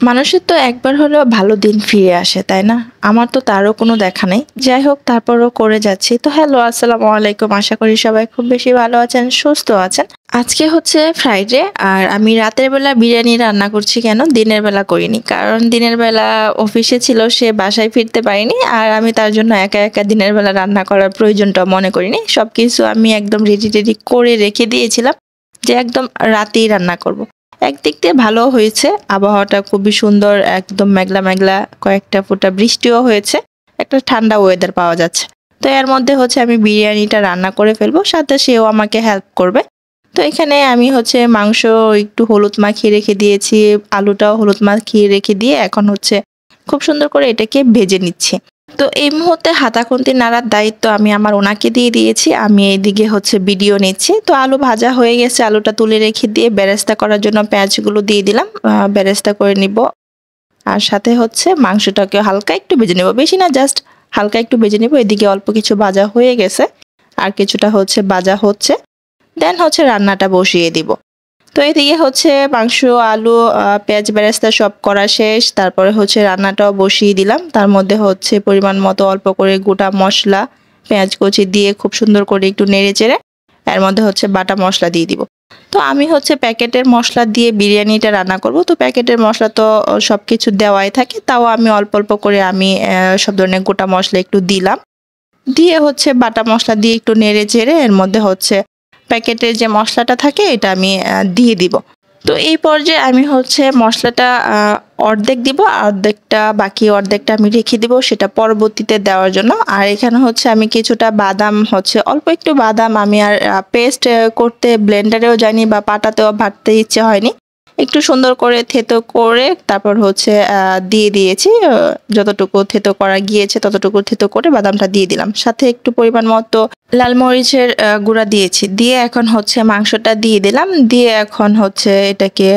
মানুষের তো একবার হলেও ভালো দিন ফিরে আসে, তাই না? আমার তো তারও কোনো দেখা নেই। যাই হোক, তারপরও করে যাচ্ছি। তো হ্যালো, আসসালামু আলাইকুম। আশা করি সবাই খুব বেশি ভালো আছেন, সুস্থ আছেন। আজকে হচ্ছে ফ্রাইডে, আর আমি রাতের বেলা বিরিয়ানি রান্না করছি। কেন দিনের বেলা করিনি? কারণ দিনের বেলা অফিসে ছিল, সে বাসায় ফিরতে পারিনি। আর আমি তার জন্য একা একা দিনের বেলা রান্না করার প্রয়োজনটা মনে করিনি। সবকিছু আমি একদম রেডি টেডি করে রেখে দিয়েছিলাম যে একদম রাতেই রান্না করব। একদিক দিয়ে ভালো হয়েছে, আবহাওয়াটা খুবই সুন্দর, একদম মেঘলা মেঘলা, কয়েকটা ফোঁটা বৃষ্টিও হয়েছে, একটা ঠান্ডা ওয়েদার পাওয়া যাচ্ছে। তো এর মধ্যে হচ্ছে আমি বিরিয়ানিটা রান্না করে ফেলবো, সাথে সেও আমাকে হেল্প করবে। তো এখানে আমি হচ্ছে মাংস একটু হলুদ মাখিয়ে রেখে দিয়েছি, আলুটাও হলুদ মাখিয়ে রেখে দিয়ে এখন হচ্ছে খুব সুন্দর করে এটাকে ভেজে নিচ্ছি। তো এই মুহূর্তে হাতাখুন্তি নাড়ার দায়িত্ব আমি আমার ওনাকে দিয়ে দিয়েছি, আমি এইদিকে হচ্ছে ভিডিও নিচ্ছি। তো আলু ভাজা হয়ে গেছে, আলুটা তুলে রেখে দিয়ে বেরেস্তা করার জন্য পেঁয়াজগুলো দিয়ে দিলাম, বেরেস্তা করে নিব। আর সাথে হচ্ছে মাংসটাকে হালকা একটু ভেজে নেব, বেশি না, জাস্ট হালকা একটু ভেজে নেব। এদিকে অল্প কিছু ভাজা হয়ে গেছে, আর কিছুটা হচ্ছে ভাজা হচ্ছে, দেন হচ্ছে রান্নাটা বসিয়ে দিব। তো এদিকে হচ্ছে মাংস, আলু, পেঁয়াজ বেরেস্তা সব করা শেষ। তারপরে হচ্ছে রান্নাটাও বসিয়ে দিলাম। তার মধ্যে হচ্ছে পরিমাণ মতো অল্প করে গোটা মশলা, পেঁয়াজ কুচি দিয়ে খুব সুন্দর করে একটু নেড়ে চেড়ে এর মধ্যে হচ্ছে বাটা মশলা দিয়ে দিব। তো আমি হচ্ছে প্যাকেটের মশলা দিয়ে বিরিয়ানিটা রান্না করব। তো প্যাকেটের মশলা তো সব কিছু দেওয়াই থাকে, তাও আমি অল্প অল্প করে আমি সব ধরনের গোটা মশলা একটু দিলাম, দিয়ে হচ্ছে বাটা মশলা দিয়ে একটু নেড়ে চেড়ে এর মধ্যে হচ্ছে প্যাকেটের যে মশলাটা থাকে এটা আমি দিয়ে দিব। তো এই পর্যায়ে আমি হচ্ছে মশলাটা অর্ধেক দিব, অর্ধেকটা বাকি অর্ধেকটা আমি রেখে দিব সেটা পরবর্তীতে দেওয়ার জন্য। আর এখানে হচ্ছে আমি কিছুটা বাদাম, হচ্ছে অল্প একটু বাদাম, আমি আর পেস্ট করতে ব্লেন্ডারেও যাইনি বা পাটাতেও বাটতে ইচ্ছে হয়নি, একটু সুন্দর করে থেতো করে তারপর হচ্ছে দিয়ে দিয়েছি। যতটুকু থেতো করা গিয়েছে ততটুকু থেতো করে বাদামটা দিয়ে দিলাম, সাথে একটু পরিমাণ মতো লাল মরিচের গুঁড়া দিয়েছি, দিয়ে এখন হচ্ছে মাংসটা দিয়ে দিলাম, দিয়ে এখন হচ্ছে এটাকে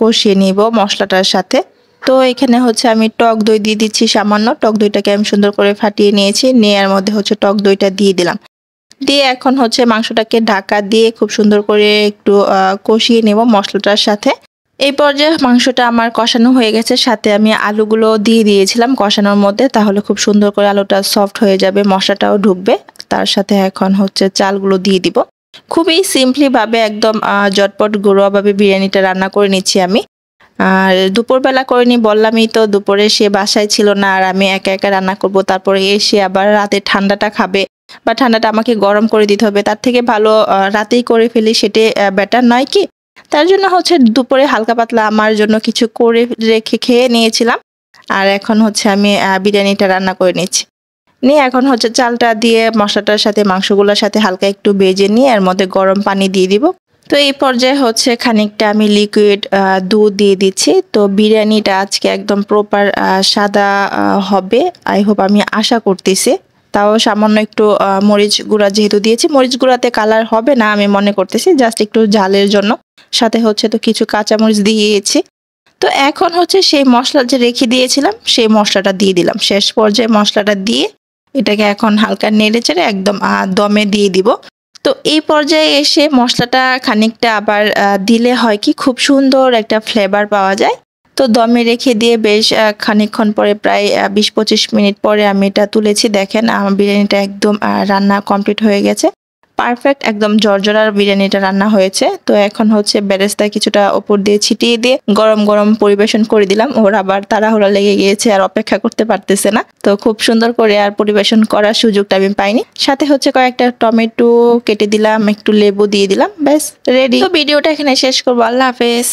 কষিয়ে নিব মশলাটার সাথে। তো এখানে হচ্ছে আমি টক দই দিয়ে দিচ্ছি সামান্য, টক দইটাকে আমি সুন্দর করে ফাটিয়ে নিয়েছি, নিয়ে এর মধ্যে হচ্ছে টক দইটা দিয়ে দিলাম, দিয়ে এখন হচ্ছে মাংসটাকে ঢাকা দিয়ে খুব সুন্দর করে একটু কষিয়ে নেব মশলাটার সাথে। এই পর্যায়ে মাংসটা আমার কষানো হয়ে গেছে, সাথে আমি আলুগুলো দিয়ে দিয়েছিলাম কষানোর মধ্যে, তাহলে খুব সুন্দর করে আলুটা সফট হয়ে যাবে, মশলাটাও ঢুকবে। তার সাথে এখন হচ্ছে চালগুলো দিয়ে দিব। খুবই সিম্পলি ভাবে একদম জটপট ঘরোয়াভাবে বিরিয়ানিটা রান্না করে নিচ্ছি আমি। আর দুপুরবেলা করিনি, বললামই তো, দুপুরে সে বাসায় ছিল না আর আমি একা একা রান্না করব, তারপরে এসে আবার রাতে ঠান্ডাটা খাবে বা ঠান্ডাটা আমাকে গরম করে দিতে হবে, তার থেকে ভালো রাতেই করে ফেলি, সেটা বেটার নয় কি? তার জন্য হচ্ছে দুপুরে হালকা পাতলা আমার জন্য কিছু করে রেখে খেয়ে নিয়েছিলাম। আর এখন হচ্ছে আমি বিরিয়ানিটা রান্না করে নিচ্ছি, নিয়ে এখন হচ্ছে চালটা দিয়ে মশলাটার সাথে মাংসগুলোর সাথে হালকা একটু ভেজে নিয়ে এর মধ্যে গরম পানি দিয়ে দিব। তো এই পর্যায়ে হচ্ছে খানিকটা আমি লিকুইড দুধ দিয়ে দিচ্ছি। তো বিরিয়ানিটা আজকে একদম প্রপার সাদা হবে, আই হোপ, আমি আশা করতেছি। তাও সামান্য একটু মরিচ গুঁড়া যেহেতু দিয়েছি, মরিচ গুঁড়াতে কালার হবে না আমি মনে করতেছি, জাস্ট একটু ঝালের জন্য। সাথে হচ্ছে তো কিছু কাঁচামরিচ দিয়েছি। তো এখন হচ্ছে সেই মশলা যে রেখে দিয়েছিলাম সেই মশলাটা দিয়ে দিলাম, শেষ পর্যায়ে মশলাটা দিয়ে এটাকে এখন হালকা নেড়ে চেড়ে একদম দমে দিয়ে দিব। তো এই পর্যায়ে এসে মশলাটা খানিকটা আবার দিলে হয় কি, খুব সুন্দর একটা ফ্লেভার পাওয়া যায়। তো দমে রেখে দিয়ে বেশ খানিকক্ষণ পরে, প্রায় 20-25 মিনিট পরে আমি এটা তুলেছি। দেখেন আমার বিরিয়ানিটা একদম রান্না কমপ্লিট হয়ে গেছে, পারফেক্ট একদম জর্জরার বিরিয়ানিটা রান্না হয়েছে। তো এখন হচ্ছে বেরেস্তা কিছুটা উপর দিয়ে ছিটিয়ে দিয়ে গরম গরম পরিবেশন করে দিলাম। ওর আবার তাড়াহুড়া লেগে গিয়েছে, আর অপেক্ষা করতে পারতেছে না, তো খুব সুন্দর করে আর পরিবেশন করার সুযোগটা আমি পাইনি। সাথে হচ্ছে কয়েকটা টমেটো কেটে দিলাম, একটু লেবু দিয়ে দিলাম, ব্যাস রেডি। তো ভিডিওটা এখানে শেষ করবো, আল্লাহ হাফেজ।